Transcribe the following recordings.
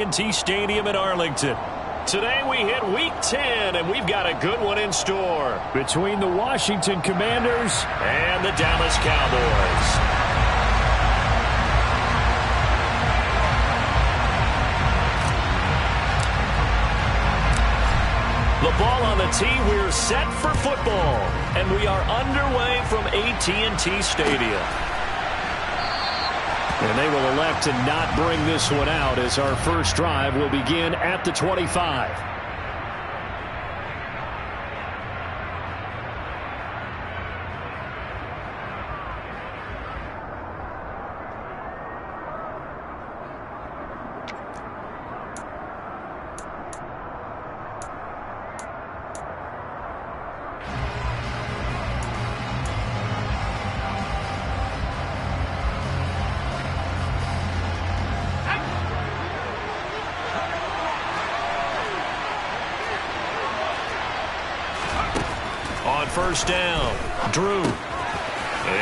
ISFL Stadium in Arlington. Today we hit Week 10, and we've got a good one in store between the Washington Commanders and the Dallas Cowboys. The ball on the tee, we're set for football, and we are underway from AT&T Stadium. And they will elect to not bring this one out as our first drive will begin at the 25. On first down, Drew.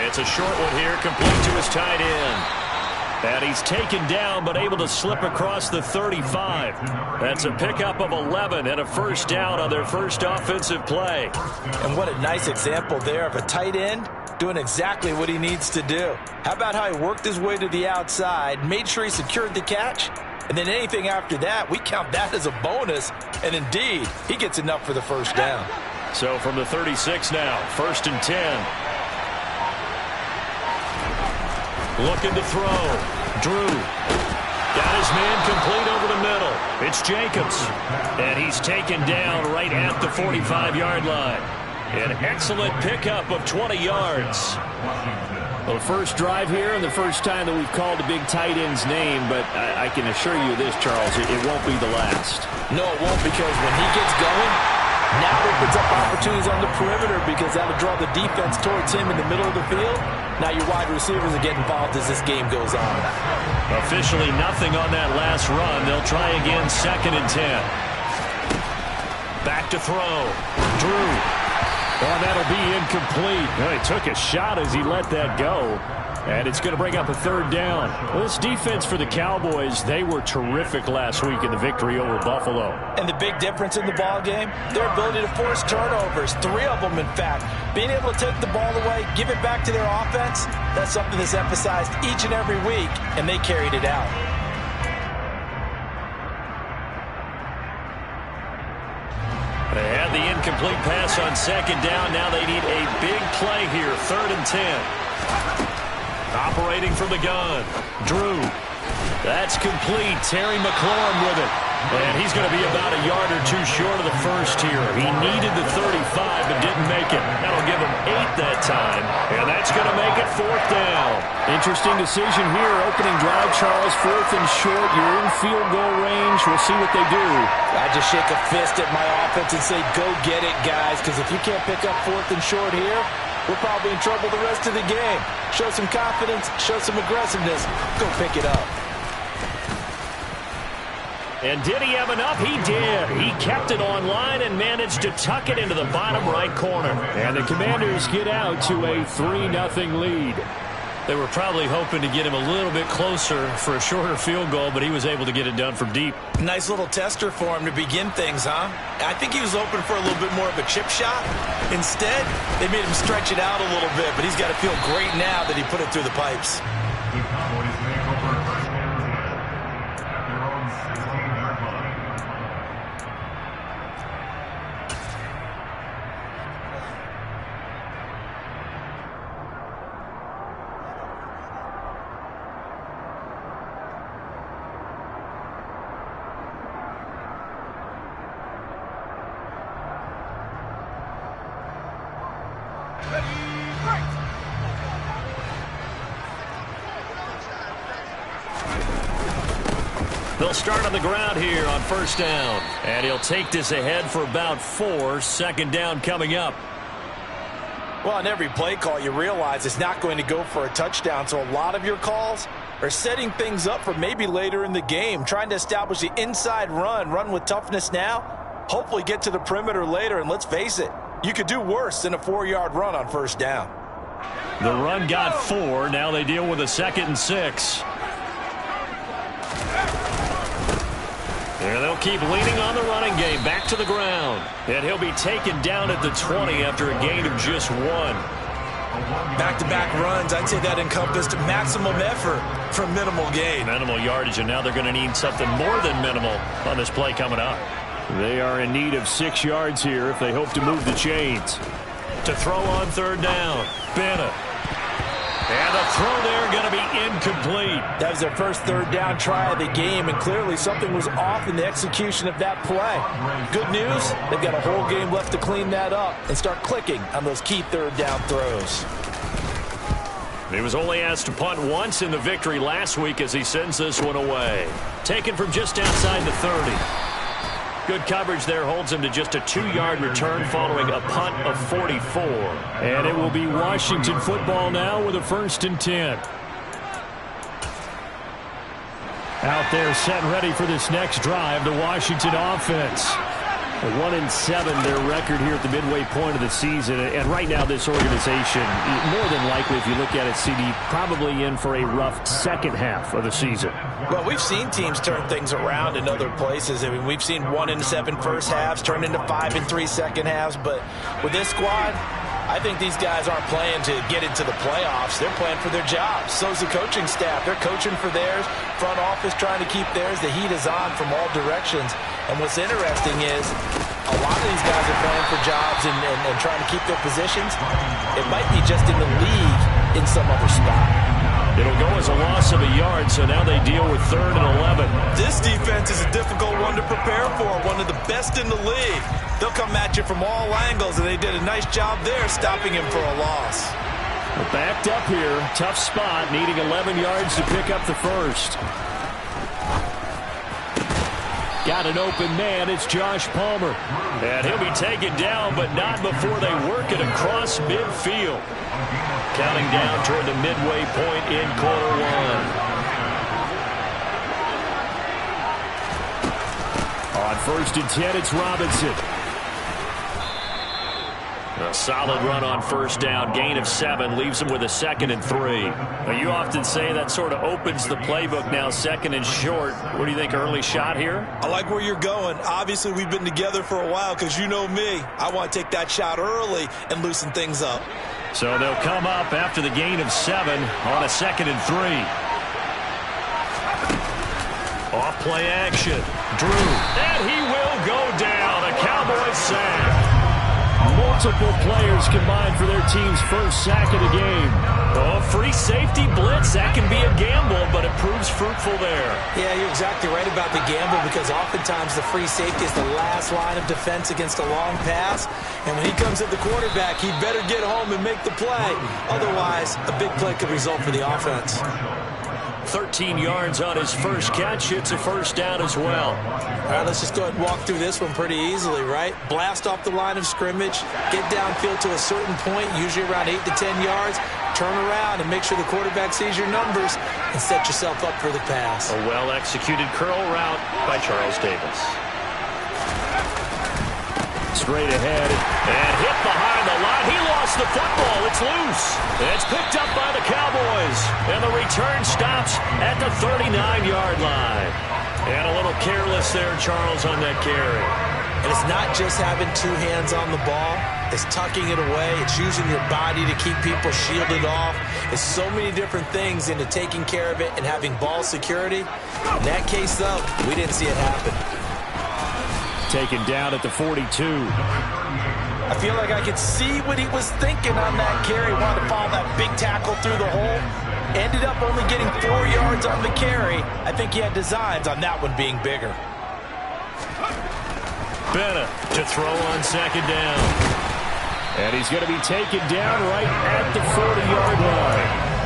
It's a short one here, complete to his tight end. And he's taken down, but able to slip across the 35. That's a pickup of 11 and a first down on their first offensive play. And what a nice example there of a tight end doing exactly what he needs to do. How about how he worked his way to the outside, made sure he secured the catch, and then anything after that, we count that as a bonus. And indeed, he gets enough for the first down. So from the 36 now, 1st and 10. Looking to throw. Drew. Got his man complete over the middle. It's Jacobs. And he's taken down right at the 45-yard line. An excellent pickup of 20 yards. Well, first drive here and the first time that we've called a big tight end's name, but I can assure you this, Charles, it won't be the last. No, it won't, because when he gets going, now it opens up opportunities on the perimeter because that'll draw the defense towards him in the middle of the field. Now your wide receivers are getting involved as this game goes on. Officially nothing on that last run. They'll try again, 2nd and 10. Back to throw. Drew. Oh, that'll be incomplete. Well, he took a shot as he let that go. And it's going to bring up a 3rd down. Well, this defense for the Cowboys, they were terrific last week in the victory over Buffalo. And the big difference in the ball game, their ability to force turnovers, 3 of them, in fact. Being able to take the ball away, give it back to their offense, that's something that's emphasized each and every week, and they carried it out. They had the incomplete pass on 2nd down. Now they need a big play here, 3rd and 10. Operating from the gun. Drew. That's complete. Terry McLaurin with it. And he's going to be about a yard or 2 short of the first here. He needed the 35 but didn't make it. That'll give him 8 that time. And that's going to make it 4th down. Interesting decision here. Opening drive, Charles. 4th and short. You're in field goal range. We'll see what they do. I just shake a fist at my offense and say, go get it, guys. Because if you can't pick up 4th and short here, we're probably in trouble the rest of the game. Show some confidence, show some aggressiveness, go pick it up. And did he have enough? He did. He kept it on line and managed to tuck it into the bottom right corner. And the Commanders get out to a 3-0 lead. They were probably hoping to get him a little bit closer for a shorter field goal, but he was able to get it done from deep. Nice little tester for him to begin things, huh? I think he was open for a little bit more of a chip shot. Instead, they made him stretch it out a little bit, but he's got to feel great now that he put it through the pipes. They'll start on the ground here on 1st down. And he'll take this ahead for about 4. 2nd down coming up. Well, on every play call, you realize it's not going to go for a touchdown. So a lot of your calls are setting things up for maybe later in the game, trying to establish the inside run with toughness now, hopefully get to the perimeter later. And let's face it, you could do worse than a 4-yard run on 1st down. The run got 4. Now they deal with a 2nd and 6. And they'll keep leaning on the running game. Back to the ground. And he'll be taken down at the 20 after a gain of just 1. Back-to-back runs, I'd say that encompassed maximum effort for minimal gain. Minimal yardage, and now they're going to need something more than minimal on this play coming up. They are in need of 6 yards here if they hope to move the chains. To throw on 3rd down, Bennett. And the throw there going to be incomplete. That was their first 3rd down try of the game, and clearly something was off in the execution of that play. Good news, they've got a whole game left to clean that up and start clicking on those key 3rd down throws. He was only asked to punt once in the victory last week as he sends this one away. Taken from just outside the 30. Good coverage there holds him to just a 2-yard return following a punt of 44. And it will be Washington football now with a 1st and 10. Out there set and ready for this next drive, the Washington offense. 1-7 their record here at the midway point of the season. And right now this organization, more than likely if you look at it, CD, probably in for a rough second half of the season. Well, we've seen teams turn things around in other places. I mean, we've seen 1-7 first halves turn into 5-3 second halves. But with this squad, I think these guys aren't playing to get into the playoffs. They're playing for their jobs. So's the coaching staff. They're coaching for theirs. Front office trying to keep theirs. The heat is on from all directions. And what's interesting is a lot of these guys are playing for jobs and trying to keep their positions. It might be just in the league in some other spot. It'll go as a loss of a yard, so now they deal with 3rd and 11. This defense is a difficult one to prepare for, one of the best in the league. They'll come at you from all angles, and they did a nice job there stopping him for a loss. We're backed up here. Tough spot, needing 11 yards to pick up the 1st. Got an open man. It's Josh Palmer. And he'll be taken down, but not before they work it across midfield. Counting down toward the midway point in quarter 1. On 1st and 10, it's Robinson. A solid run on 1st down. Gain of 7 leaves him with a 2nd and 3. Now, you often say that sort of opens the playbook now, 2nd and short. What do you think, early shot here? I like where you're going. Obviously, we've been together for a while because you know me. I want to take that shot early and loosen things up. So they'll come up after the gain of 7 on a 2nd and 3. Off play action. Drew. And he will go down. A Cowboys sack. Multiple players combined for their team's first sack of the game. Oh, free safety blitz. That can be a gamble, but it proves fruitful there. Yeah, you're exactly right about the gamble because oftentimes the free safety is the last line of defense against a long pass. And when he comes at the quarterback, he better get home and make the play. Otherwise, a big play could result for the offense. 13 yards on his first catch. It's a 1st down as well. All right, let's just go ahead and walk through this one pretty easily, right? Blast off the line of scrimmage, get downfield to a certain point, usually around 8 to 10 yards, turn around and make sure the quarterback sees your numbers and set yourself up for the pass. A well-executed curl route by Charles Davis. Straight ahead. And hit behind the line. He lost the football. It's loose. It's picked up by the Cowboys. And the return stops at the 39-yard line. And a little careless there, Charles, on that carry. And it's not just having 2 hands on the ball. It's tucking it away. It's using your body to keep people shielded off. It's so many different things into taking care of it and having ball security. In that case, though, we didn't see it happen. Taken down at the 42. I feel like I could see what he was thinking on that carry. Wanted to follow that big tackle through the hole. Ended up only getting 4 yards on the carry. I think he had designs on that one being bigger. Bennett to throw on 2nd down. And he's going to be taken down right at the 40-yard line.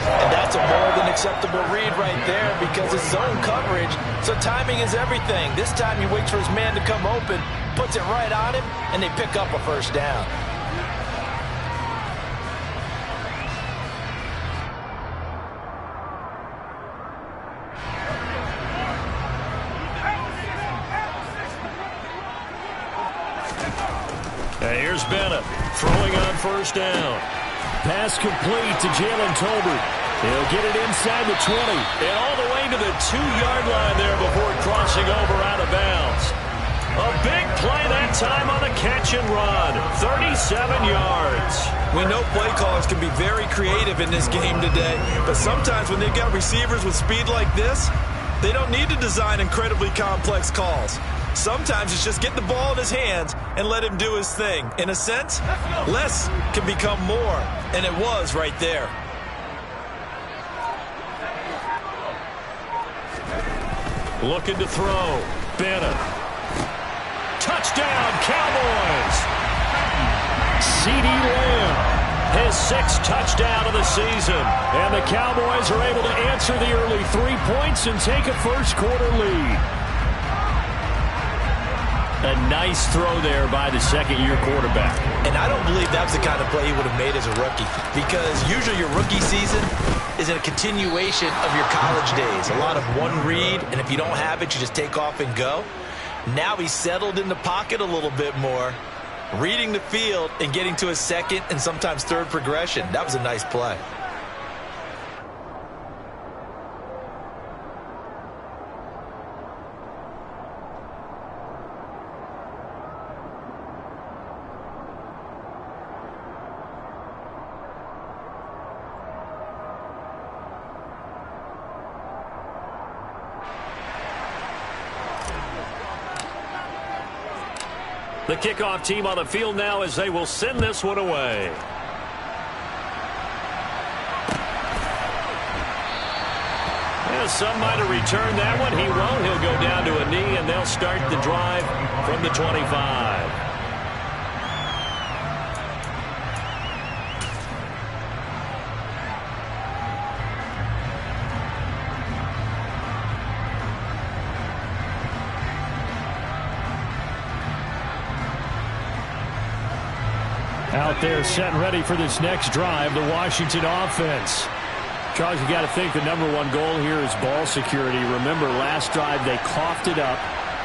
And that's a more than acceptable read right there because it's zone coverage, so timing is everything. This time he waits for his man to come open, puts it right on him, and they pick up a 1st down. And here's Bennett throwing on 1st down. Pass complete to Jalen Tolbert. He'll get it inside the 20. And all the way to the 2-yard line there before crossing over out time on the catch and run. 37 yards. We know play callers can be very creative in this game today, but sometimes when they've got receivers with speed like this, they don't need to design incredibly complex calls. Sometimes it's just get the ball in his hands and let him do his thing. In a sense, less can become more, and it was right there. Looking to throw. Bennett. Touchdown, Cowboys! CeeDee Lamb, his 6th touchdown of the season. And the Cowboys are able to answer the early 3 points and take a first-quarter lead. A nice throw there by the second-year quarterback. And I don't believe that's the kind of play he would have made as a rookie, because usually your rookie season is a continuation of your college days. A lot of one read, and if you don't have it, you just take off and go. Now he's settled in the pocket a little bit more, reading the field and getting to his second and sometimes third progression. That was a nice play. The kickoff team on the field now as they will send this one away. Yeah, some might have returned that one. He won't. He'll go down to a knee, and they'll start the drive from the 25. Out there set and ready for this next drive, the Washington offense. Charles, you got to think the #1 goal here is ball security. Remember, last drive they coughed it up,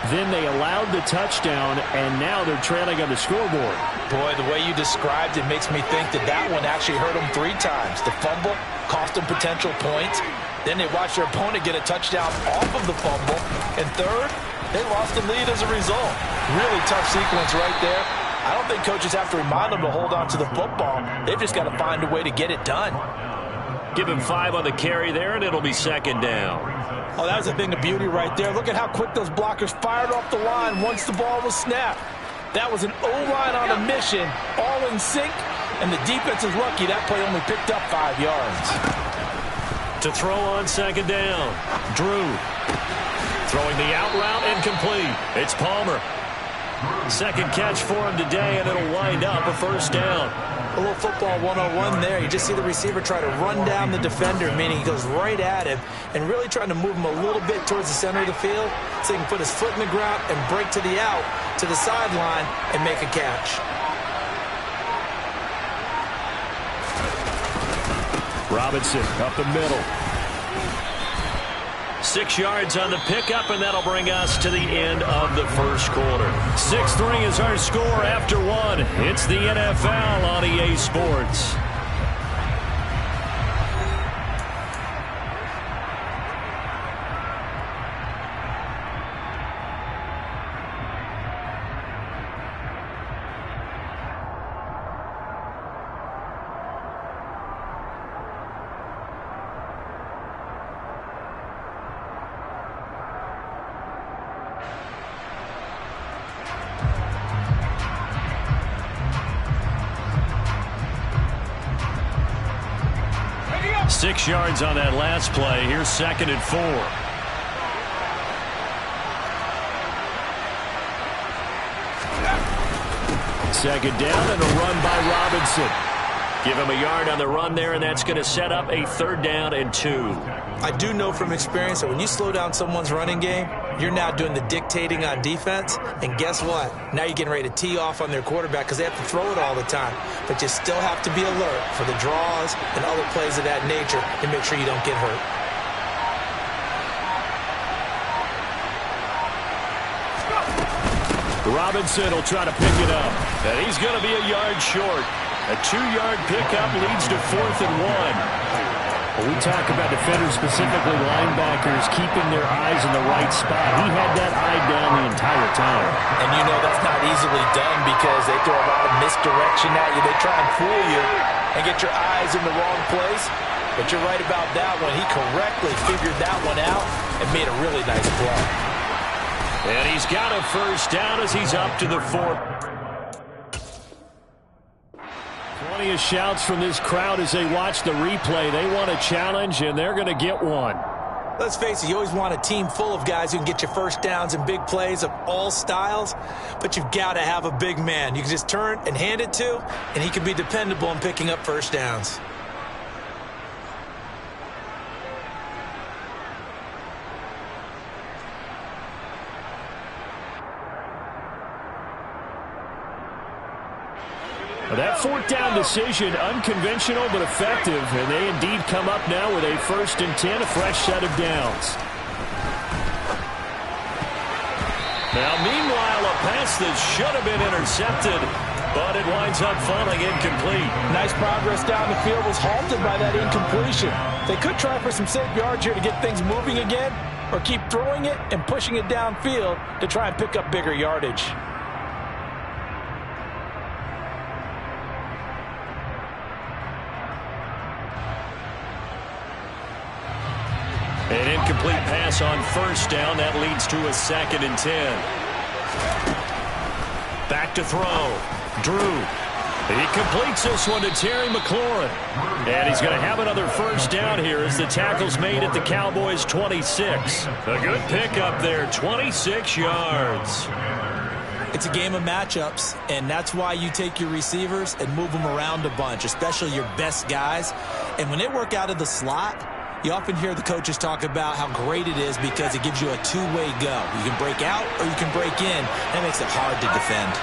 then they allowed the touchdown, and now they're trailing on the scoreboard. Boy, the way you described it makes me think that that one actually hurt them 3 times. The fumble cost them potential points. Then they watched their opponent get a touchdown off of the fumble. And third, they lost the lead as a result. Really tough sequence right there. I don't think coaches have to remind them to hold on to the football. They've just got to find a way to get it done. Give him 5 on the carry there, and it'll be second down. Oh, that was a thing of beauty right there. Look at how quick those blockers fired off the line once the ball was snapped. That was an O-line on a mission, all in sync, and the defense is lucky that play only picked up 5 yards. To throw on second down, Drew. Throwing the out route, incomplete. It's Palmer. Second catch for him today, and it'll wind up a first down. A little football 101 there. You just see the receiver try to run down the defender, meaning he goes right at him and really trying to move him a little bit towards the center of the field so he can put his foot in the ground and break to the out, to the sideline, and make a catch. Robinson up the middle. 6 yards on the pickup, and that'll bring us to the end of the first quarter. 6-3 is our score after 1. It's the NFL on EA Sports. Six yards on that last play. Here's 2nd and 4. Second down and a run by Robinson. Give him a yard on the run there, and that's going to set up a 3rd down and 2. I do know from experience that when you slow down someone's running game, you're now doing the dictating on defense. And guess what? Now you're getting ready to tee off on their quarterback because they have to throw it all the time. But you still have to be alert for the draws and other plays of that nature to make sure you don't get hurt. Robinson will try to pick it up. And he's going to be a yard short. A 2-yard pickup leads to 4th and 1. Well, we talk about defenders, specifically linebackers, keeping their eyes in the right spot. He had that eye down the entire time. And you know that's not easily done because they throw a lot of misdirection at you. They try and fool you and get your eyes in the wrong place. But you're right about that one. He correctly figured that one out and made a really nice play. And he's got a first down as he's up to the 4. Plenty of shouts from this crowd as they watch the replay. They want a challenge, and they're going to get one. Let's face it, you always want a team full of guys who can get you first downs and big plays of all styles, but you've got to have a big man you can just turn and hand it to, and he can be dependable in picking up first downs. That fourth down decision, unconventional but effective, and they indeed come up now with a 1st and 10, a fresh set of downs. Now, meanwhile, a pass that should have been intercepted, but it winds up falling incomplete. Nice progress down the field was halted by that incompletion. They could try for some safe yards here to get things moving again, or keep throwing it and pushing it downfield to try and pick up bigger yardage. An incomplete pass on first down. That leads to a 2nd and 10. Back to throw. Drew. He completes this one to Terry McLaurin. And he's going to have another first down here as the tackle's made at the Cowboys' 26. A good pickup there, 26 yards. It's a game of matchups, and that's why you take your receivers and move them around a bunch, especially your best guys. And when they work out of the slot, you often hear the coaches talk about how great it is because it gives you a two-way go. You can break out or you can break in. That makes it hard to defend.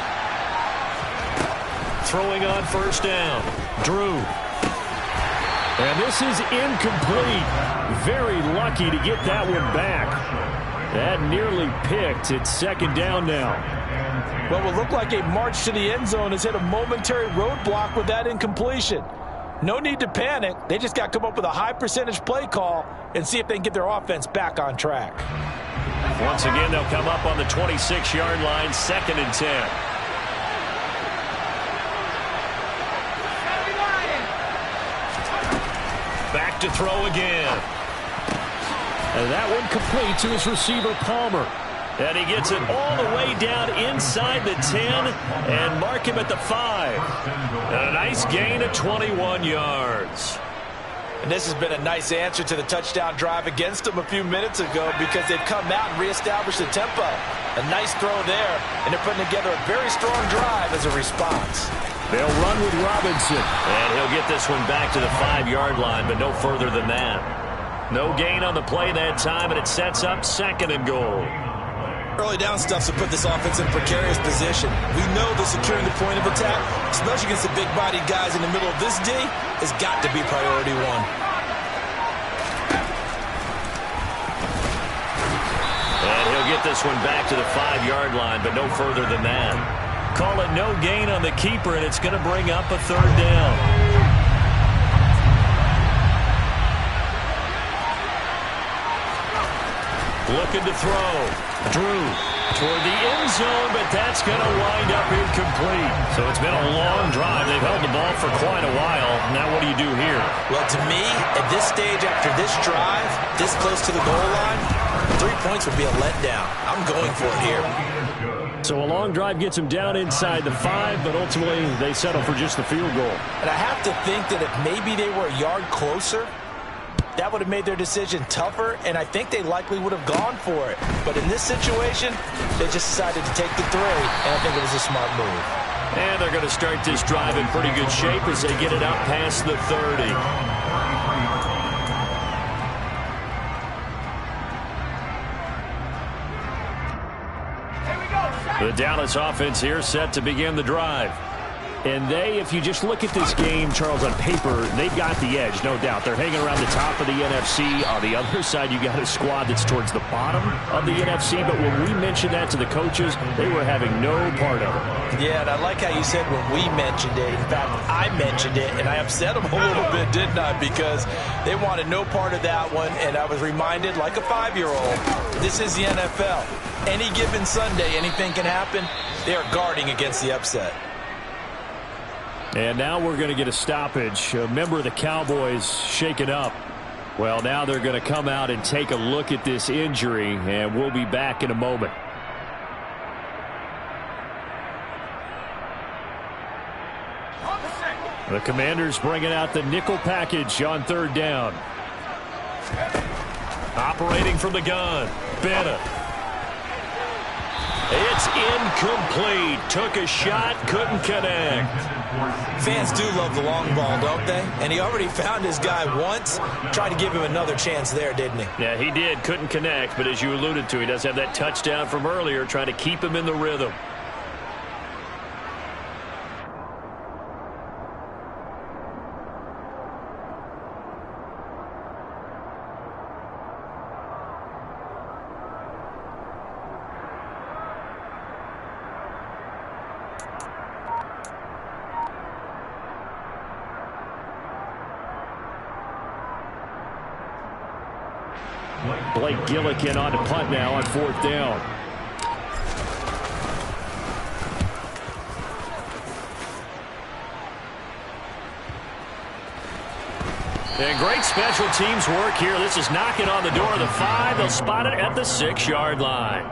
Throwing on first down. Drew. And this is incomplete. Very lucky to get that one back. That nearly picked. It's 2nd down now. What will look like a march to the end zone has hit a momentary roadblock with that incompletion. No need to panic. They just got to come up with a high percentage play call and see if they can get their offense back on track. Once again, they'll come up on the 26-yard line, 2nd and 10. Back to throw again. And that one complete to his receiver, Palmer. And he gets it all the way down inside the 10 and mark him at the 5. And a nice gain of 21 yards. And this has been a nice answer to the touchdown drive against them a few minutes ago because they've come out and reestablished the tempo. A nice throw there, and they're putting together a very strong drive as a response. They'll run with Robinson. And he'll get this one back to the 5-yard line, but no further than that. No gain on the play that time, and it sets up 2nd and goal. Early down stuff to put this offense in a precarious position. We know that securing the point of attack, especially against the big-bodied guys in the middle of this D, has got to be priority one. And he'll get this one back to the 5-yard line, but no further than that. Call it no gain on the keeper, and it's going to bring up a 3rd down. Looking to throw. Drew toward the end zone, but that's going to wind up incomplete. So it's been a long drive. They've held the ball for quite a while. Now what do you do here? Well, to me, at this stage after this drive, this close to the goal line, 3 points would be a letdown. I'm going for it here. So a long drive gets them down inside the 5, but ultimately they settle for just the field goal. And I have to think that if maybe they were a yard closer, that would have made their decision tougher, and I think they likely would have gone for it. But in this situation, they just decided to take the 3, and I think it was a smart move. And they're going to start this drive in pretty good shape as they get it up past the 30. The Dallas offense here set to begin the drive. And they, if you just look at this game, Charles, on paper, they've got the edge, no doubt. They're hanging around the top of the NFC. On the other side, you got a squad that's towards the bottom of the NFC. But when we mentioned that to the coaches, they were having no part of it. Yeah, and I like how you said when we mentioned it. In fact, I mentioned it, and I upset them a little bit, didn't I? Because they wanted no part of that one, and I was reminded, like a 5-year-old, this is the NFL. Any given Sunday, anything can happen. They are guarding against the upset. And now we're going to get a stoppage. A member of the Cowboys shaken up. Well, now they're going to come out and take a look at this injury, and we'll be back in a moment. The Commanders bringing out the nickel package on 3rd down. Operating from the gun, Bennett. It's incomplete. Took a shot, couldn't connect. Fans do love the long ball, don't they? And he already found his guy once. Tried to give him another chance there, didn't he? Yeah, he did. Couldn't connect, but as you alluded to, he does have that touchdown from earlier, trying to keep him in the rhythm. Blake Gillikin on to punt now on 4th down. And great special teams work here. This is knocking on the door of the 5. They'll spot it at the 6-yard line.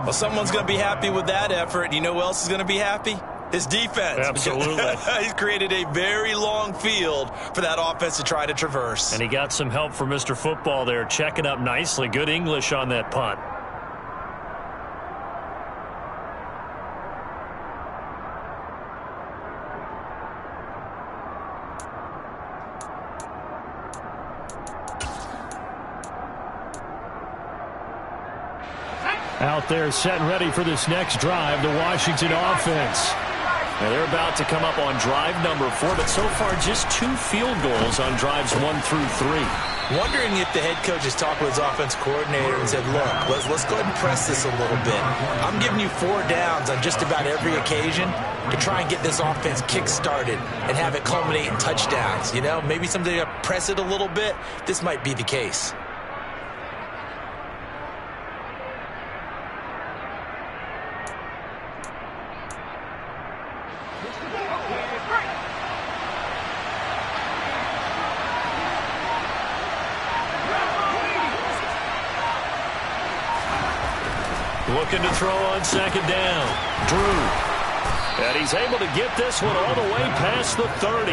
Well, someone's going to be happy with that effort. You know who else is going to be happy? His defense. Absolutely. He's created a very long field for that offense to try to traverse. And he got some help from Mr. Football there, checking up nicely. Good English on that punt. Out there set and ready for this next drive, the Washington offense. Now they're about to come up on drive number 4, but so far just 2 field goals on drives 1 through 3. Wondering if the head coach has talked with his offense coordinator and said, look, let's go ahead and press this a little bit. I'm giving you 4 downs on just about every occasion to try and get this offense kick-started and have it culminate in touchdowns. You know, maybe someday to press it a little bit. This might be the case. Looking to throw on 2nd down. Drew. And he's able to get this one all the way past the 30.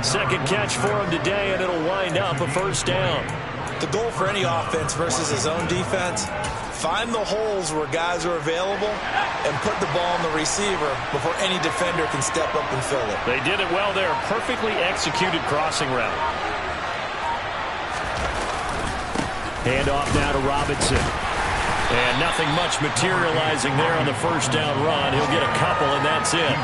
2nd catch for him today, and it'll wind up a 1st down. The goal for any offense versus his own defense, find the holes where guys are available and put the ball on the receiver before any defender can step up and fill it. They did it well there. Perfectly executed crossing route. Handoff now to Robinson. And nothing much materializing there on the 1st down run. He'll get a couple, and that's it.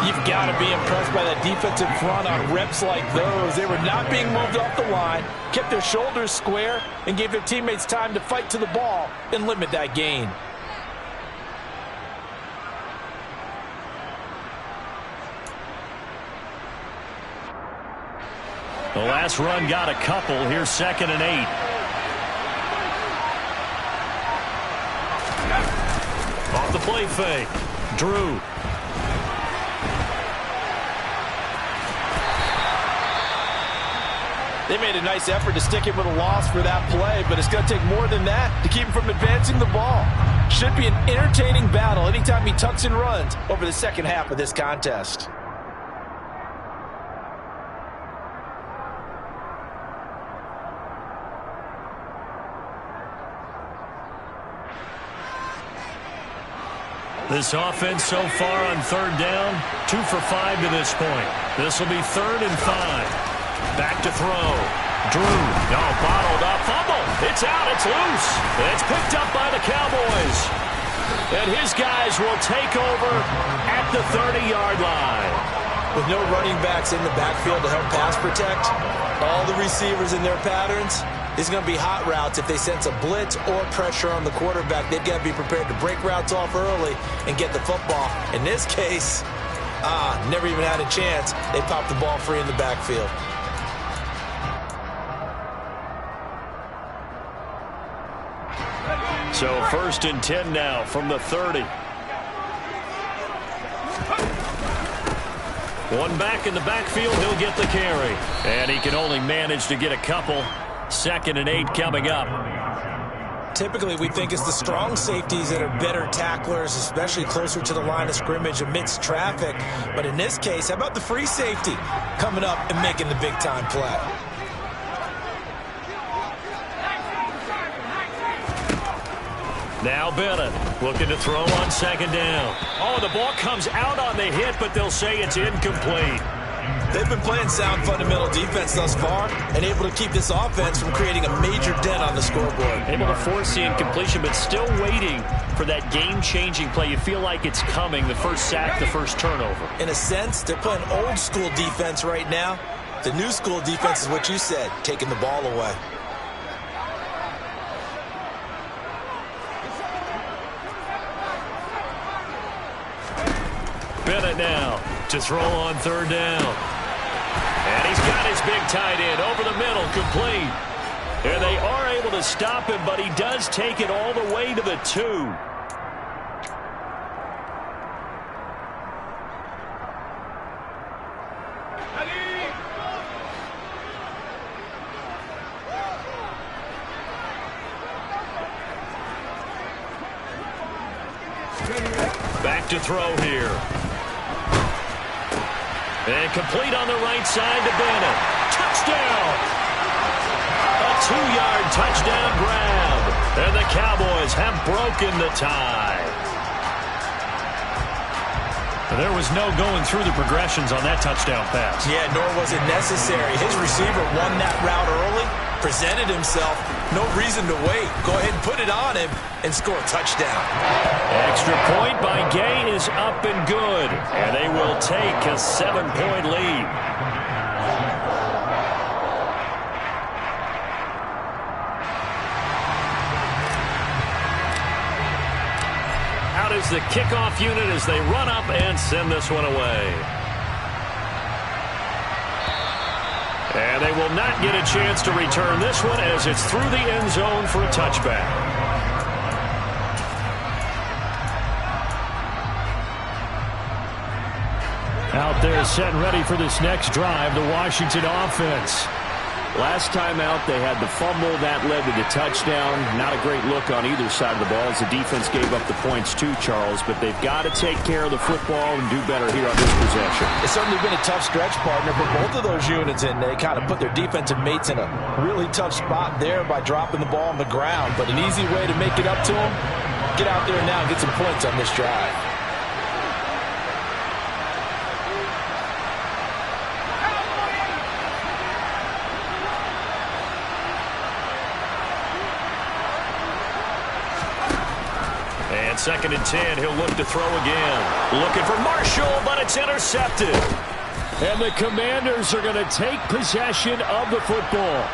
You've got to be impressed by that defensive front on reps like those. They were not being moved off the line, kept their shoulders square, and gave their teammates time to fight to the ball and limit that gain. The last run got a couple. Here's 2nd and 8. Off the play fake. Drew. They made a nice effort to stick him with a loss for that play, but it's going to take more than that to keep him from advancing the ball. Should be an entertaining battle anytime he tucks and runs over the second half of this contest. This offense so far on 3rd down, 2 for 5 to this point. This will be 3rd and 5. Back to throw. Drew. No, bottled up. Fumble. It's out. It's loose. And it's picked up by the Cowboys. And his guys will take over at the 30-yard line. With no running backs in the backfield to help pass protect, all the receivers in their patterns, it's going to be hot routes. If they sense a blitz or pressure on the quarterback, they've got to be prepared to break routes off early and get the football. In this case, never even had a chance. They popped the ball free in the backfield. So 1st and 10 now from the 30. One back in the backfield, he'll get the carry. And he can only manage to get a couple. 2nd and 8 coming up. Typically, we think it's the strong safeties that are better tacklers, especially closer to the line of scrimmage amidst traffic. But in this case, how about the free safety coming up and making the big-time play? Now Bennett looking to throw on 2nd down. Oh, the ball comes out on the hit, but they'll say it's incomplete. They've been playing sound fundamental defense thus far and able to keep this offense from creating a major dent on the scoreboard. Able to force the incompletion, but still waiting for that game-changing play. You feel like it's coming, the first sack, the first turnover. In a sense, they're playing old-school defense right now. The new-school defense is what you said, taking the ball away. Bennett now to throw on 3rd down. And he's got his big tight end over the middle, complete. And they are able to stop him, but he does take it all the way to the 2. Back to throw here. And complete on the right side to Bennett. Touchdown! A 2-yard touchdown grab. And the Cowboys have broken the tie. There was no going through the progressions on that touchdown pass. Yeah, nor was it necessary. His receiver won that route early, presented himself. No reason to wait. Go ahead and put it on him and score a touchdown. Extra point by Gay is up and good. And they will take a 7-point lead. Out is the kickoff unit as they run up and send this one away. And they will not get a chance to return this one as it's through the end zone for a touchback. Out there set and ready for this next drive, the Washington offense. Last time out, they had the fumble. That led to the touchdown. Not a great look on either side of the ball as the defense gave up the points too, Charles. But they've got to take care of the football and do better here on this possession. It's certainly been a tough stretch, partner, for both of those units, and they kind of put their defensive mates in a really tough spot there by dropping the ball on the ground. But an easy way to make it up to them, get out there now and get some points on this drive. And 2nd and 10, he'll look to throw again. Looking for Marshall, but it's intercepted. And the Commanders are going to take possession of the football.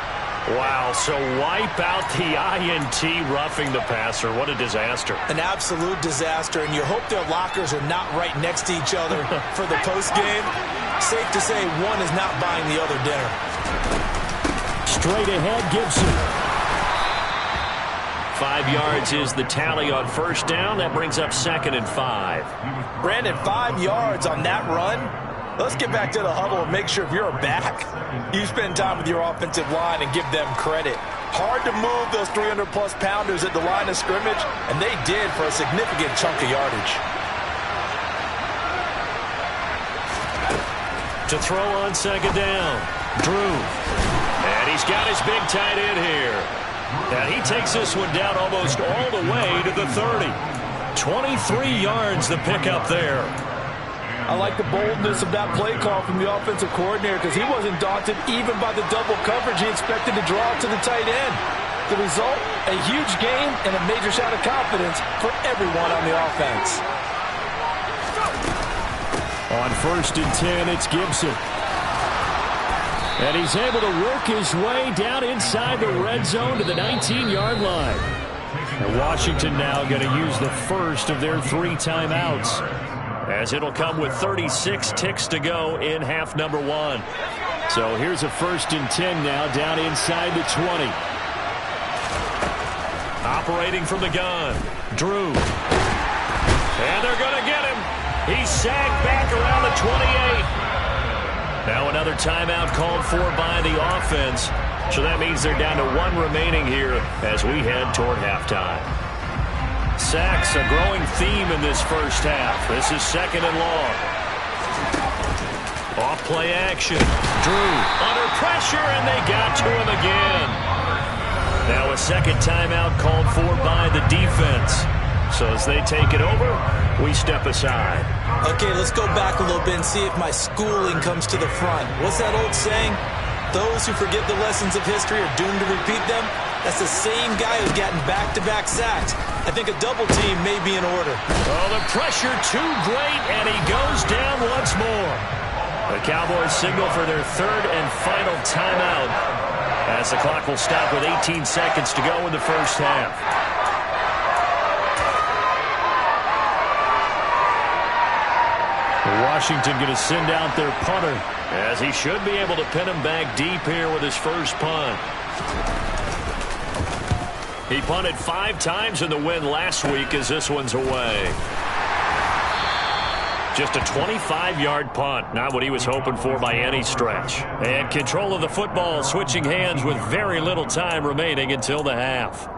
Wow, so wipe out the INT roughing the passer. What a disaster. An absolute disaster, and you hope their lockers are not right next to each other for the postgame. Safe to say one is not buying the other dinner. Straight ahead, Gibson. 5 yards is the tally on 1st down. That brings up 2nd and 5. Brandon, 5 yards on that run. Let's get back to the huddle and make sure if you're a back, you spend time with your offensive line and give them credit. Hard to move those 300-plus pounders at the line of scrimmage, and they did for a significant chunk of yardage. To throw on 2nd down, Drew. And he's got his big tight end here. And he takes this one down almost all the way to the 30. 23 yards the pickup there. I like the boldness of that play call from the offensive coordinator because he wasn't daunted even by the double coverage he expected to draw to the tight end. The result, A huge gain and a major shot of confidence for everyone on the offense. On 1st and 10, it's Gibson. And he's able to work his way down inside the red zone to the 19-yard line. And Washington now going to use the first of their 3 timeouts, as it'll come with 36 ticks to go in half number 1. So here's a 1st and 10 now down inside the 20. Operating from the gun, Drew. And they're going to get him. He's sagged back around the 28. Now another timeout called for by the offense. So that means they're down to 1 remaining here as we head toward halftime. Sacks, a growing theme in this first half. This is 2nd and long. Off play action. Drew under pressure, and they got to him again. Now a 2nd timeout called for by the defense. So as they take it over, we step aside. Okay, let's go back a little bit and see if my schooling comes to the front. What's that old saying? Those who forget the lessons of history are doomed to repeat them. That's the same guy who's gotten back-to-back sacks. I think a double team may be in order. Oh, the pressure too great, and he goes down once more. The Cowboys signal for their 3rd and final timeout, as the clock will stop with 18 seconds to go in the first half. Washington going to send out their punter, as he should be able to pin him back deep here with his first punt. He punted 5 times in the win last week, as this one's away. Just a 25-yard punt, not what he was hoping for by any stretch. And control of the football switching hands with very little time remaining until the half.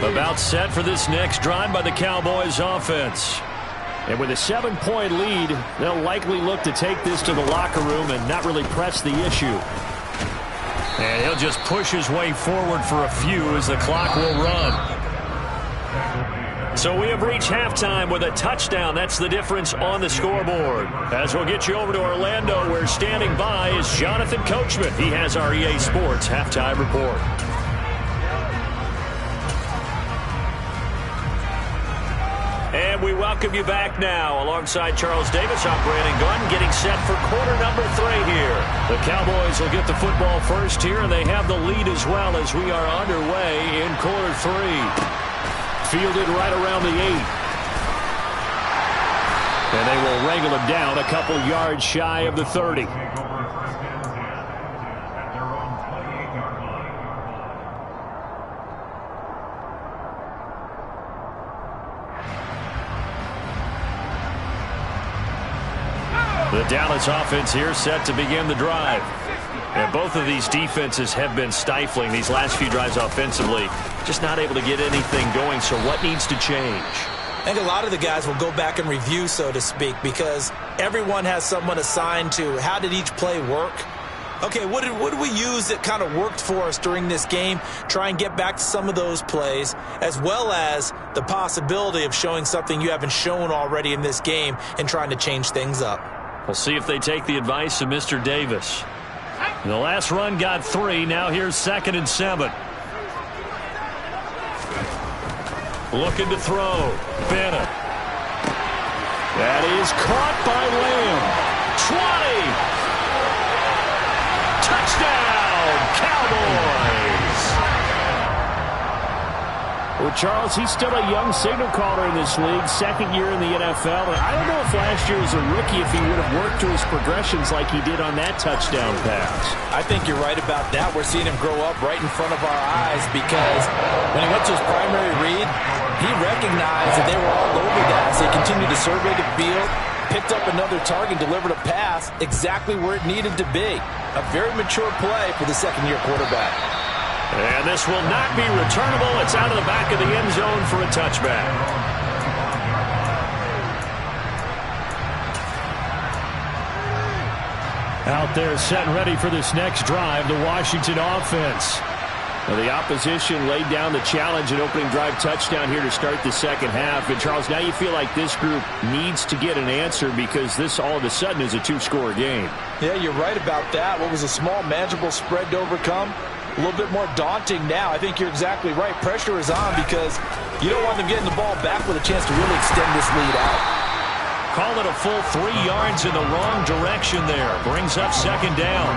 About set for this next drive by the Cowboys offense. And with a 7-point lead, they'll likely look to take this to the locker room and not really press the issue. And he'll just push his way forward for a few as the clock will run. So we have reached halftime with a touchdown. That's the difference on the scoreboard. As we'll get you over to Orlando, where standing by is Jonathan Coachman. He has our EA Sports halftime report. And we welcome you back now alongside Charles Davis. I'm Brandon Gunn, getting set for quarter number 3 here. The Cowboys will get the football first here, and they have the lead as well as we are underway in quarter 3. Fielded right around the 8. And they will wrangle him down a couple yards shy of the 30. The Dallas offense here set to begin the drive. And both of these defenses have been stifling these last few drives offensively. Just not able to get anything going, so what needs to change? I think a lot of the guys will go back and review, so to speak, because everyone has someone assigned to how did each play work. Okay, what did we use that kind of worked for us during this game? Try and get back to some of those plays, as well as the possibility of showing something you haven't shown already in this game and trying to change things up. We'll see if they take the advice of Mr. Davis. The last run got 3. Now here's 2nd and 7. Looking to throw. Bennett. That is caught by Lamb. 20. Touchdown, Cowboys. Well, Charles, he's still a young signal caller in this league, 2nd year in the NFL. And I don't know if last year as a rookie if he would have worked through his progressions like he did on that touchdown pass. I think you're right about that. We're seeing him grow up right in front of our eyes, because when he went to his primary read, he recognized that they were all over that. So he continued to survey the field, picked up another target, delivered a pass exactly where it needed to be. A very mature play for the 2nd-year quarterback. And this will not be returnable. It's out of the back of the end zone for a touchback. Out there set and ready for this next drive, the Washington offense. Well, the opposition laid down the challenge and opening drive touchdown here to start the second half. And, Charles, now you feel like this group needs to get an answer because this all of a sudden is a two-score game. Yeah, you're right about that. What was a small, manageable spread to overcome? A little bit more daunting now. I think you're exactly right. Pressure is on because you don't want them getting the ball back with a chance to really extend this lead out. Call it a full 3 yards in the wrong direction there. Brings up second down.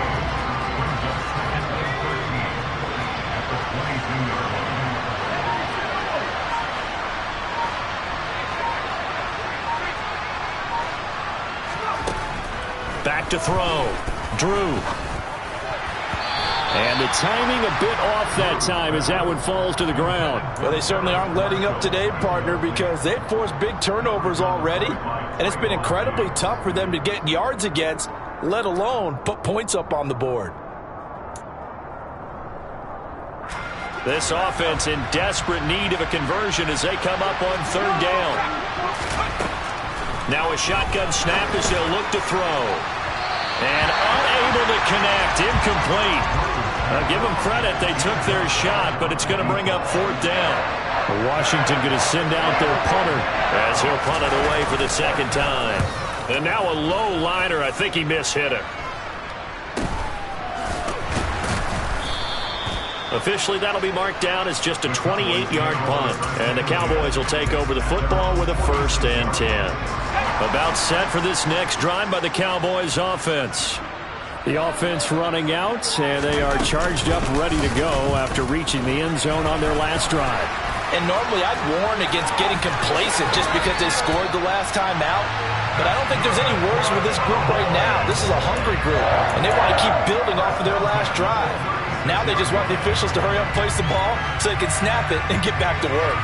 Back to throw. Drew. And the timing a bit off that time as that one falls to the ground. Well, they certainly aren't letting up today, partner, because they've forced big turnovers already. And it's been incredibly tough for them to get yards against, let alone put points up on the board. This offense in desperate need of a conversion as they come up on third down. Now a shotgun snap as they'll look to throw. And unable to connect. Incomplete. Give them credit. They took their shot, but it's going to bring up fourth down. Washington going to send out their punter as he'll punt it away for the second time. And now a low liner. I think he mishit it. Officially, that'll be marked down as just a 28-yard punt. And the Cowboys will take over the football with a 1st and 10. About set for this next drive by the Cowboys offense. The offense running out, and they are charged up, ready to go after reaching the end zone on their last drive. And normally I'd warn against getting complacent just because they scored the last time out. But I don't think there's any worries with this group right now. This is a hungry group, and they want to keep building off of their last drive. Now they just want the officials to hurry up and place the ball so they can snap it and get back to work.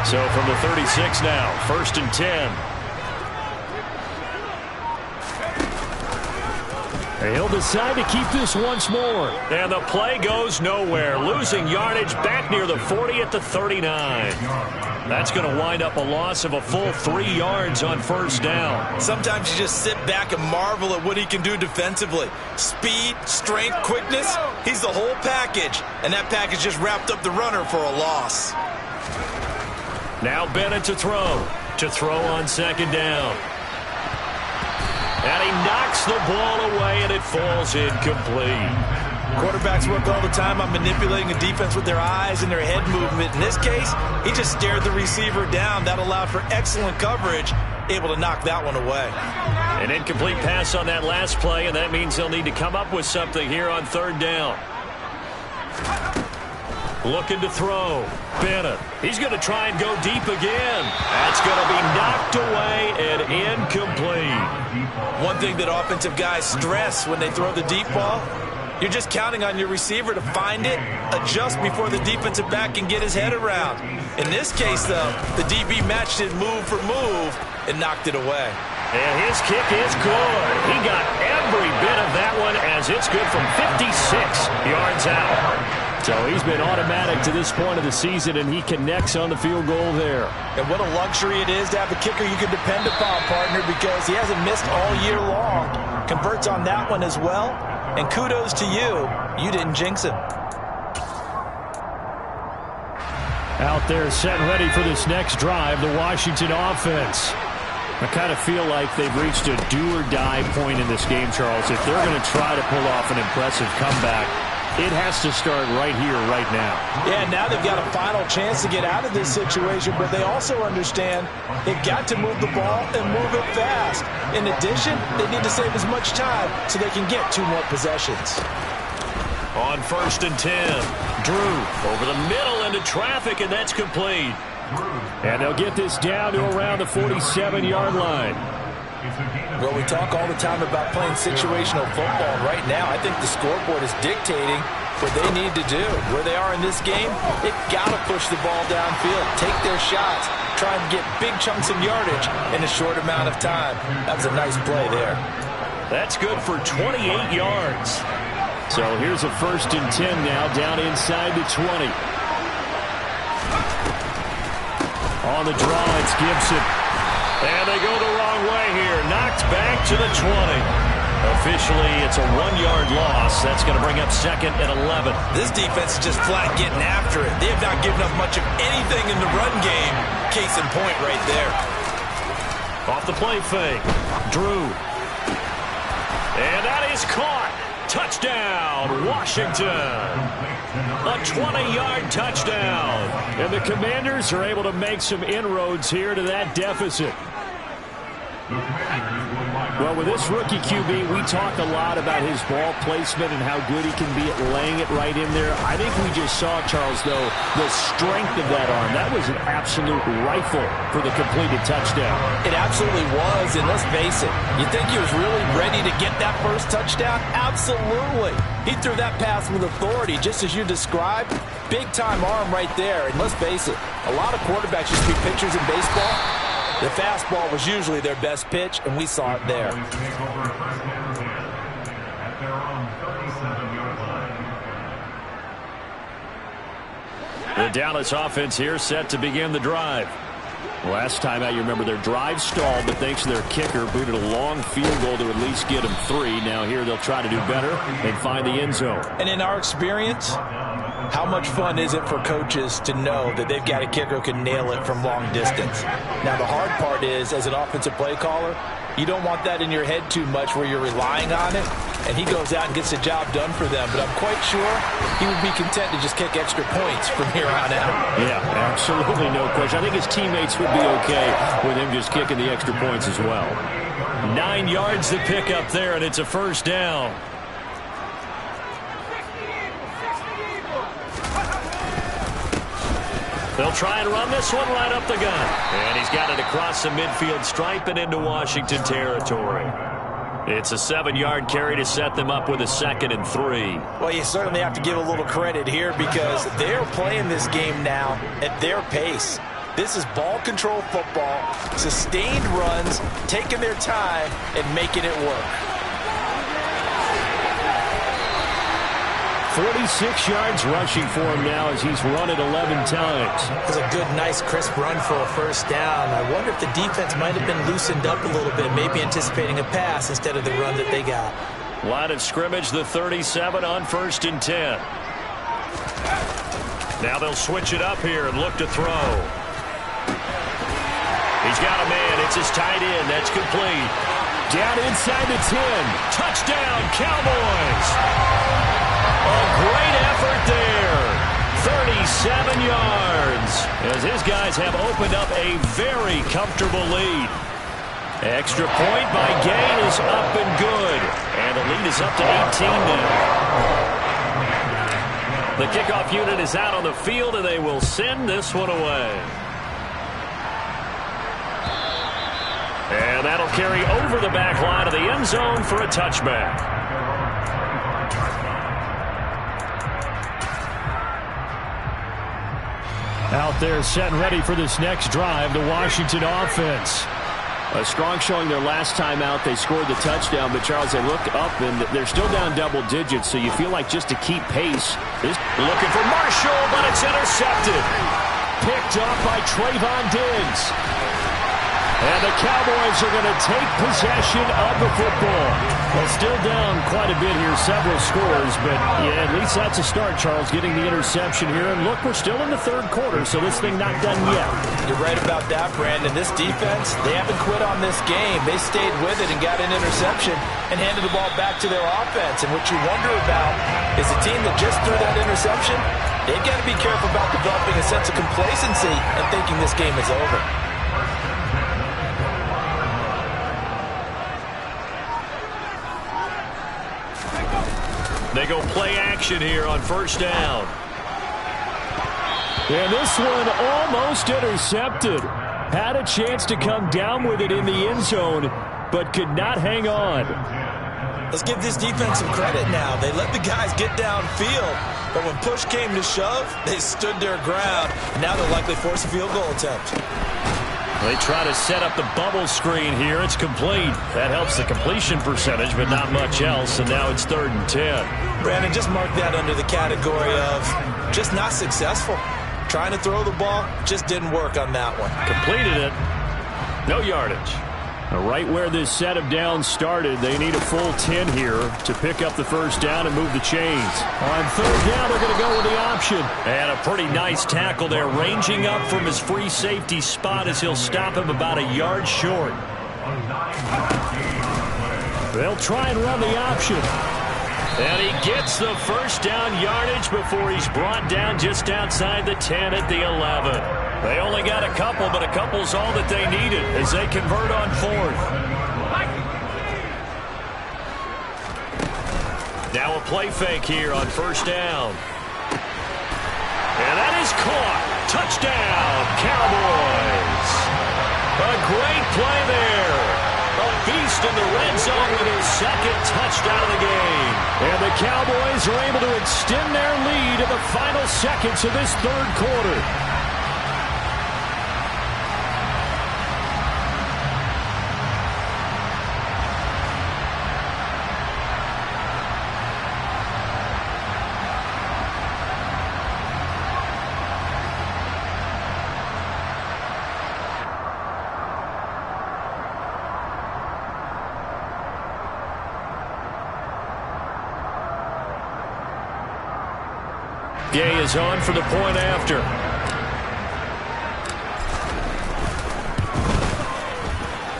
So from the 36 now, 1st and 10. He'll decide to keep this once more. And the play goes nowhere. Losing yardage back near the 40 at the 39. That's going to wind up a loss of a full 3 yards on first down. Sometimes you just sit back and marvel at what he can do defensively. Speed, strength, quickness, he's the whole package. And that package just wrapped up the runner for a loss. Now Bennett to throw. To throw on second down. And he knocks the ball away, and it falls incomplete. Quarterbacks work all the time on manipulating a defense with their eyes and their head movement. In this case, he just stared the receiver down. That allowed for excellent coverage, able to knock that one away. An incomplete pass on that last play, and that means they'll need to come up with something here on third down. Looking to throw. Bennett. He's going to try and go deep again. That's going to be knocked away and incomplete. One thing that offensive guys stress when they throw the deep ball, you're just counting on your receiver to find it, adjust before the defensive back can get his head around. In this case, though, the DB matched it move for move and knocked it away. And his kick is good. He got every bit of that one as it's good from 56 yards out. So he's been automatic to this point of the season, and he connects on the field goal there. And what a luxury it is to have a kicker you can depend upon, partner, because he hasn't missed all year long. Converts on that one as well. And kudos to you. You didn't jinx him. Out there set ready for this next drive, the Washington offense. I kind of feel like they've reached a do-or-die point in this game, Charles. If they're going to try to pull off an impressive comeback, it has to start right here, right now. Yeah, now they've got a final chance to get out of this situation, but they also understand they've got to move the ball and move it fast. In addition, they need to save as much time so they can get 2 more possessions. On 1st and 10, Drew over the middle into traffic, and that's complete. And they'll get this down to around the 47-yard line. Well, we talk all the time about playing situational football. Right now, I think the scoreboard is dictating what they need to do. Where they are in this game, they've got to push the ball downfield, take their shots, try and get big chunks of yardage in a short amount of time. That was a nice play there. That's good for 28 yards. So here's a 1st and 10 now, down inside the 20. On the draw, it's Gibson. And they go the wrong way here. Knocked back to the 20. Officially, it's a 1-yard loss. That's going to bring up second and 11. This defense is just flat getting after it. They have not given up much of anything in the run game. Case in point right there. Off the play fake. Drew. And that is caught. Touchdown, Washington. A 20-yard touchdown. And the Commanders are able to make some inroads here to that deficit. Well, with this rookie QB, we talk a lot about his ball placement and how good he can be at laying it right in there. I think we just saw, Charles, though, the strength of that arm. That was an absolute rifle for the completed touchdown. It absolutely was, and let's face it, you think he was really ready to get that first touchdown? Absolutely. He threw that pass with authority, just as you described. Big-time arm right there, and let's face it, a lot of quarterbacks used to be pitchers in baseball. The fastball was usually their best pitch, and we saw it there. The Dallas offense here set to begin the drive. Last time out, you remember their drive stalled, but thanks to their kicker, booted a long field goal to at least get them 3. Now here they'll try to do better and find the end zone. And in our experience, how much fun is it for coaches to know that they've got a kicker who can nail it from long distance? Now, the hard part is, as an offensive play caller, you don't want that in your head too much where you're relying on it, and he goes out and gets the job done for them. But I'm quite sure he would be content to just kick extra points from here on out. Yeah, absolutely no question. I think his teammates would be okay with him just kicking the extra points as well. 9 yards to pick up there, and it's a first down. They'll try and run this one right up the gut. And he's got it across the midfield stripe and into Washington territory. It's a 7-yard carry to set them up with a 2nd and 3. Well, you certainly have to give a little credit here because they're playing this game now at their pace. This is ball control football, sustained runs, taking their time and making it work. 46 yards rushing for him now as he's run it 11 times. It's a good, nice, crisp run for a first down. I wonder if the defense might have been loosened up a little bit, maybe anticipating a pass instead of the run that they got. Line of scrimmage, the 37 on 1st and 10. Now they'll switch it up here and look to throw. He's got a man. It's his tight end. That's complete. Down inside the 10. Touchdown, Cowboys. A great effort there. 37 yards as his guys have opened up a very comfortable lead. Extra point by Gay is up and good. And the lead is up to 18 now. The kickoff unit is out on the field, and they will send this one away. And that'll carry over the back line of the end zone for a touchback. Out there set and ready for this next drive, the Washington offense. A strong showing their last time out. They scored the touchdown, but Charles, they look up and they're still down double digits, so you feel like just to keep pace. Looking for Marshall, but it's intercepted. Picked up by Trayvon Diggs. And the Cowboys are going to take possession of the football. Well, still down quite a bit here, several scores, but yeah, at least that's a start, Charles, getting the interception here. And look, we're still in the 3rd quarter, so this thing not done yet. You're right about that, Brandon. This defense, they haven't quit on this game. They stayed with it and got an interception and handed the ball back to their offense. And what you wonder about is the team that just threw that interception, they've got to be careful about developing a sense of complacency and thinking this game is over. They go play action here on 1st down. And this one almost intercepted. Had a chance to come down with it in the end zone, but could not hang on. Let's give this defense some credit now. They let the guys get downfield, but when push came to shove, they stood their ground. Now they'll likely force a field goal attempt. They try to set up the bubble screen here. It's complete. That helps the completion percentage, but not much else. And now it's 3rd and 10. Brandon, just mark that under the category of just not successful. Trying to throw the ball, just didn't work on that one. Completed it. No yardage. Right where this set of downs started, they need a full 10 here to pick up the first down and move the chains. On third down, they're going to go with the option. And a pretty nice tackle there, ranging up from his free safety spot as he'll stop him about a yard short. They'll try and run the option. And he gets the first down yardage before he's brought down just outside the 10 at the 11. They only got a couple, but a couple's all that they needed as they convert on fourth. Now a play fake here on first down. And that is caught. Touchdown, Cowboys. A great play there. A beast in the red zone with his second touchdown of the game. And the Cowboys are able to extend their lead in the final seconds of this third quarter. Gay is on for the point after.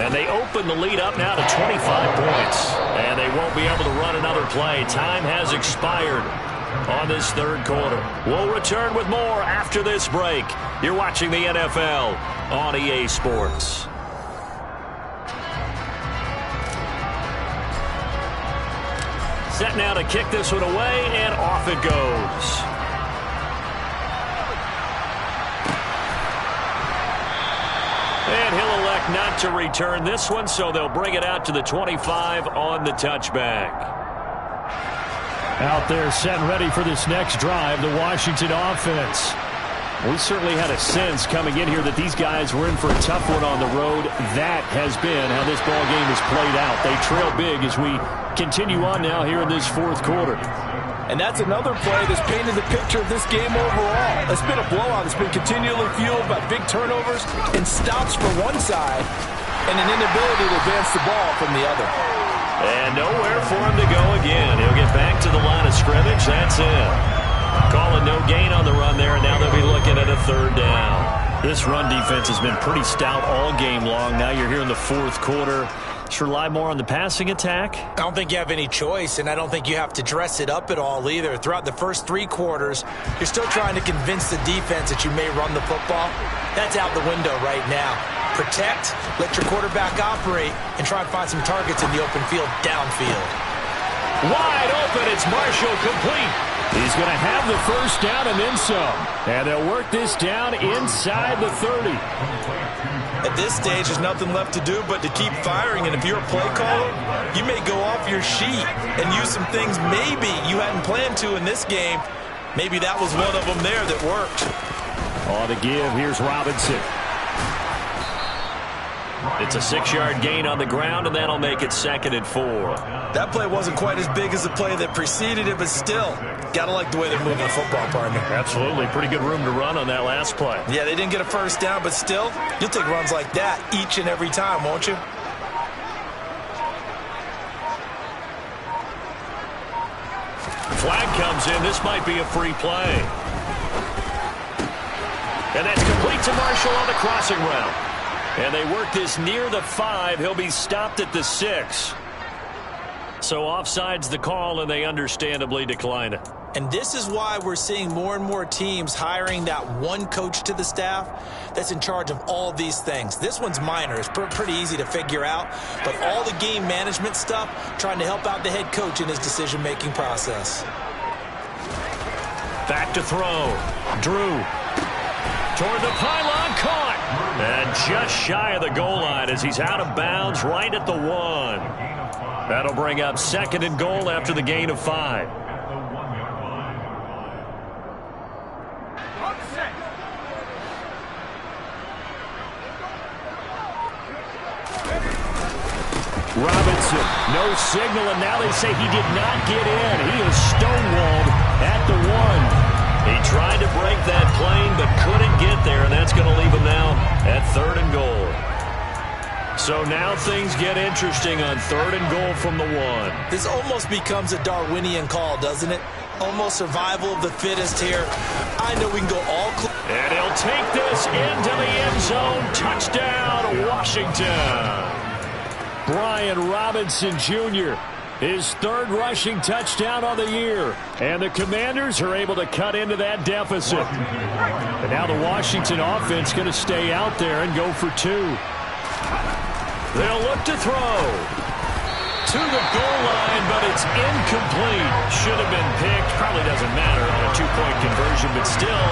And they open the lead up now to 25 points. And they won't be able to run another play. Time has expired on this third quarter. We'll return with more after this break. You're watching the NFL on EA Sports. Set now to kick this one away, and off it goes. And he'll elect not to return this one, so they'll bring it out to the 25 on the touchback. Out there set and ready for this next drive, the Washington offense. We certainly had a sense coming in here that these guys were in for a tough one on the road. That has been how this ball game has played out. They trail big as we continue on now here in this fourth quarter. And that's another play that's painted the picture of this game overall. It's been a blowout. It's been continually fueled by big turnovers and stops for one side and an inability to advance the ball from the other. And nowhere for him to go again. He'll get back to the line of scrimmage. That's it. Calling no gain on the run there, and now they'll be looking at a third down. This run defense has been pretty stout all game long. Now you're here in the fourth quarter. Should rely more on the passing attack? I don't think you have any choice, and I don't think you have to dress it up at all either. Throughout the first three quarters, you're still trying to convince the defense that you may run the football. That's out the window right now. Protect, let your quarterback operate, and try and find some targets in the open field downfield. Wide open, it's Marshall, complete. He's going to have the first down and then some. And they'll work this down inside the 30. At this stage, there's nothing left to do but to keep firing. And if you're a play caller, you may go off your sheet and use some things maybe you hadn't planned to in this game. Maybe that was one of them there that worked. On the give, here's Robinson. It's a 6-yard gain on the ground, and that'll make it 2nd and 4. That play wasn't quite as big as the play that preceded it, but still, gotta like the way they're moving the football, partner. Absolutely. Pretty good room to run on that last play. Yeah, they didn't get a first down, but still, you'll take runs like that each and every time, won't you? Flag comes in. This might be a free play. And that's complete to Marshall on the crossing route. And they work this near the 5. He'll be stopped at the 6. So offside's the call, and they understandably decline it. And this is why we're seeing more and more teams hiring that one coach to the staff that's in charge of all these things. This one's minor. It's pretty easy to figure out. But all the game management stuff, trying to help out the head coach in his decision-making process. Back to throw. Drew. Toward the pylon, caught. And just shy of the goal line as he's out of bounds right at the 1. That'll bring up 2nd and goal after the gain of 5. Robinson, no signal, and now they say he did not get in. He is stonewalled at the 1. He tried to break that plane but couldn't get there, and that's going to leave him now at 3rd and goal. So now things get interesting on 3rd and goal from the 1. This almost becomes a Darwinian call, doesn't it? Almost survival of the fittest here. I know we can go all clear. And he'll take this into the end zone. Touchdown, Washington. Brian Robinson Jr., his 3rd rushing touchdown on the year. And the Commanders are able to cut into that deficit. And now the Washington offense going to stay out there and go for 2. They'll look to throw. To the goal line, but it's incomplete. Should have been picked. Probably doesn't matter on a 2-point conversion, but still,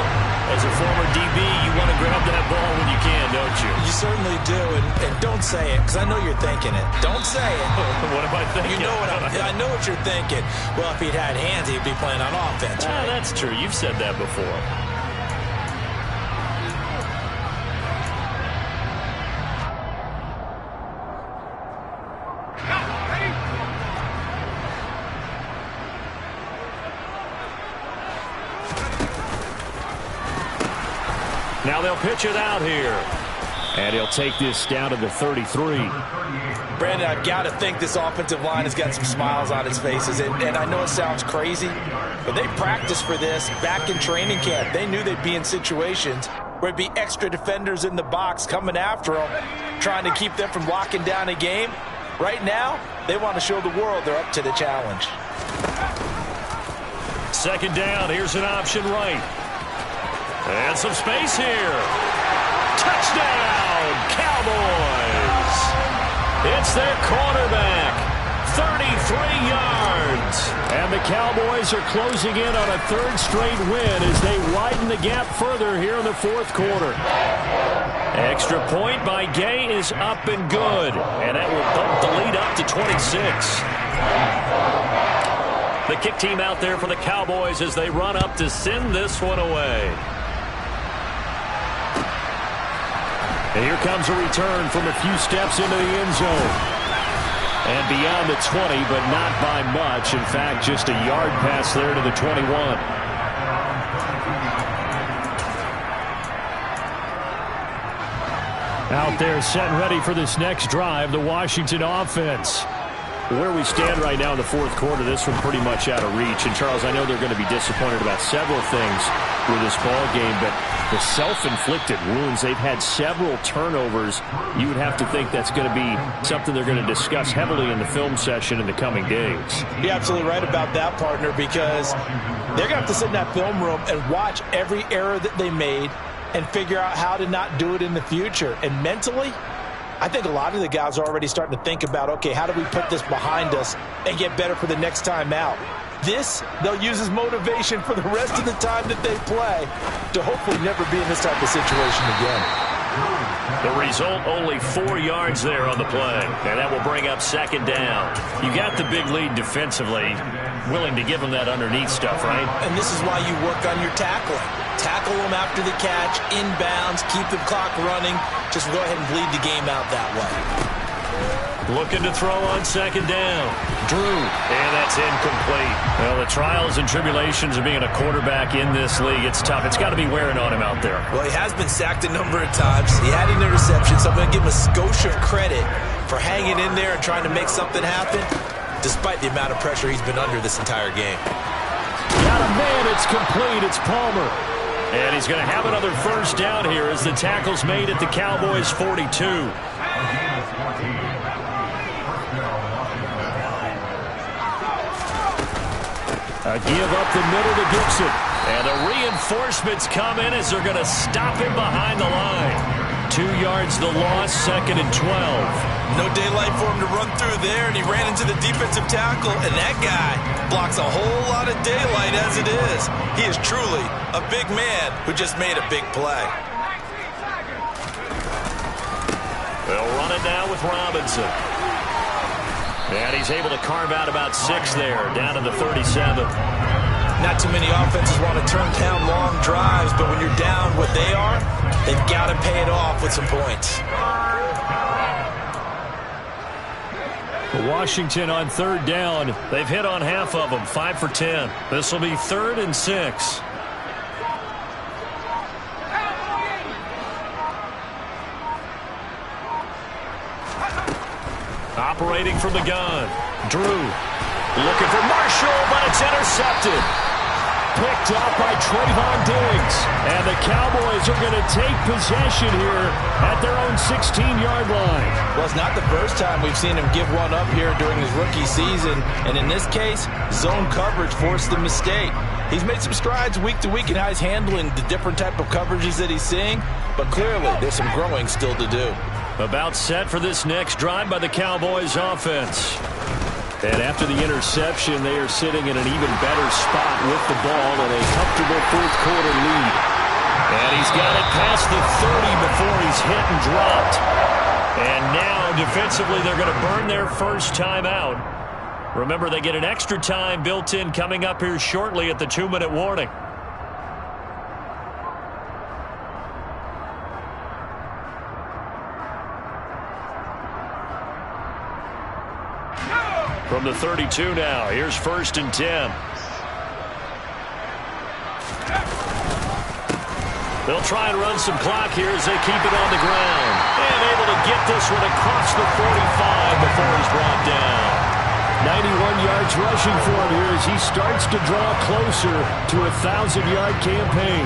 as a former DB, you want to grab that ball when you can, don't you? You certainly do, and don't say it, because I know you're thinking it. Don't say it. What am I thinking? You know I know what you're thinking. Well, if he'd had hands, he'd be playing on offense, right? That's true. You've said that before. Now they'll pitch it out here. And he'll take this down to the 33. Brandon, I've got to think this offensive line has got some smiles on its faces. And I know it sounds crazy, but they practiced for this back in training camp. They knew they'd be in situations where it'd be extra defenders in the box coming after them, trying to keep them from locking down a game. Right now, they want to show the world they're up to the challenge. 2nd down. Here's an option right. And some space here. Touchdown, Cowboys. It's their quarterback. 33 yards. And the Cowboys are closing in on a 3rd straight win as they widen the gap further here in the 4th quarter. Extra point by Gay is up and good. And that will bump the lead up to 26. The kick team out there for the Cowboys as they run up to send this one away. And here comes a return from a few steps into the end zone. And beyond the 20, but not by much. In fact, just a yard pass there to the 21. Out there set and ready for this next drive, the Washington offense. Where we stand right now in the 4th quarter, this one pretty much out of reach. And, Charles, I know they're going to be disappointed about several things with this ball game, but the self-inflicted wounds, they've had several turnovers. You would have to think that's going to be something they're going to discuss heavily in the film session in the coming days. You're absolutely right about that, partner, because they're going to have to sit in that film room and watch every error that they made and figure out how to not do it in the future. And mentally, I think a lot of the guys are already starting to think about, okay, how do we put this behind us and get better for the next time out? This, they'll use as motivation for the rest of the time that they play to hopefully never be in this type of situation again. The result, only 4 yards there on the play. And that will bring up 2nd down. You got the big lead defensively. Willing to give them that underneath stuff, right? And this is why you work on your tackling. Tackle them after the catch, inbounds, keep the clock running. Just go ahead and bleed the game out that way. Looking to throw on 2nd down. Drew, and that's incomplete. Well, the trials and tribulations of being a quarterback in this league, it's tough. It's got to be wearing on him out there. Well, he has been sacked a number of times. He had an interception, so I'm going to give him a skosh of credit for hanging in there and trying to make something happen, despite the amount of pressure he's been under this entire game. Got a man, it's complete, it's Palmer. And he's going to have another 1st down here as the tackle's made at the Cowboys' 42. A give up the middle to Gibson. And the reinforcements come in as they're going to stop him behind the line. 2 yards the loss, 2nd and 12. No daylight for him to run through there, and he ran into the defensive tackle, and that guy blocks a whole lot of daylight as it is. He is truly a big man who just made a big play. They'll run it now with Robinson. And he's able to carve out about 6 there, down to the 37. Not too many offenses want to turn down long drives, but when you're down what they are, they've got to pay it off with some points. Washington on 3rd down. They've hit on half of them, 5 for 10. This will be 3rd and 6. Operating from the gun. Drew looking for Marshall, but it's intercepted. Picked up by Trayvon Diggs. And the Cowboys are going to take possession here at their own 16-yard line. Well, it's not the first time we've seen him give one up here during his rookie season. And in this case, zone coverage forced the mistake. He's made some strides week to week in how he's handling the different type of coverages that he's seeing. But clearly, there's some growing still to do. About set for this next drive by the Cowboys offense. And after the interception, they are sitting in an even better spot with the ball and a comfortable fourth-quarter lead. And he's got it past the 30 before he's hit and dropped. And now, defensively, they're going to burn their first time out. Remember, they get an extra time built in coming up here shortly at the 2-minute warning. From the 32 now, here's 1st and 10. They'll try and run some clock here as they keep it on the ground. And able to get this one across the 45 before he's brought down. 91 yards rushing for him here as he starts to draw closer to a 1,000-yard campaign.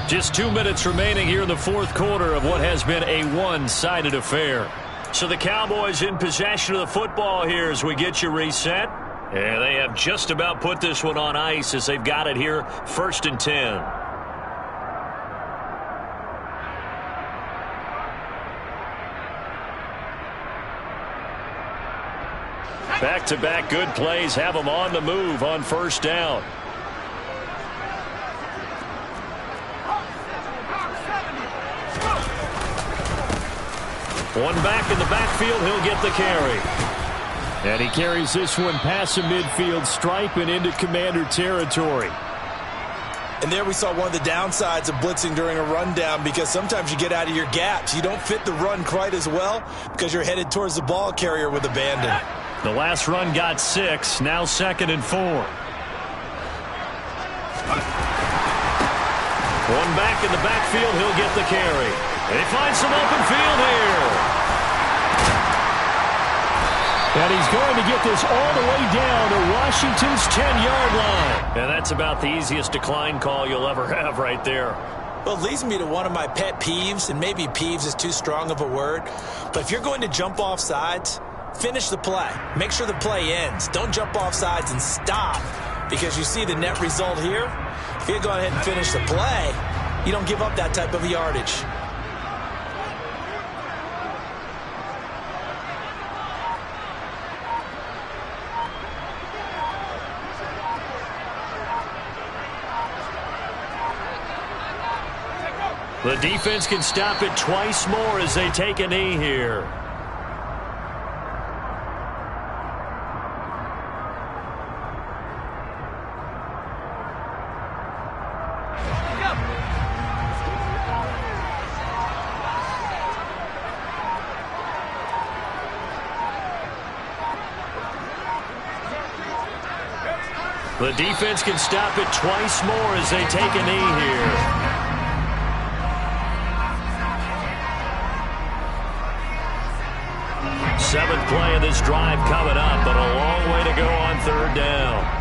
Just 2 minutes remaining here in the fourth quarter of what has been a one-sided affair. So the Cowboys in possession of the football here as we get you reset. And they have just about put this one on ice as they've got it here, 1st and 10. Back-to-back good plays have them on the move on 1st down. One back in the backfield, he'll get the carry. And he carries this one past the midfield stripe and into Commander territory. And there we saw one of the downsides of blitzing during a rundown, because sometimes you get out of your gaps. You don't fit the run quite as well because you're headed towards the ball carrier with abandon. The last run got 6, now 2nd and 4. One back in the backfield, he'll get the carry. They find some open field here. And he's going to get this all the way down to Washington's 10-yard line. And that's about the easiest decline call you'll ever have right there. Well, it leads me to one of my pet peeves, and maybe peeves is too strong of a word. But if you're going to jump off sides, finish the play. Make sure the play ends. Don't jump off sides and stop, because you see the net result here. If you go ahead and finish the play, you don't give up that type of yardage. The defense can stop it twice more as they take a knee here. The defense can stop it twice more as they take a knee here. Seventh play of this drive coming up, but a long way to go on 3rd down.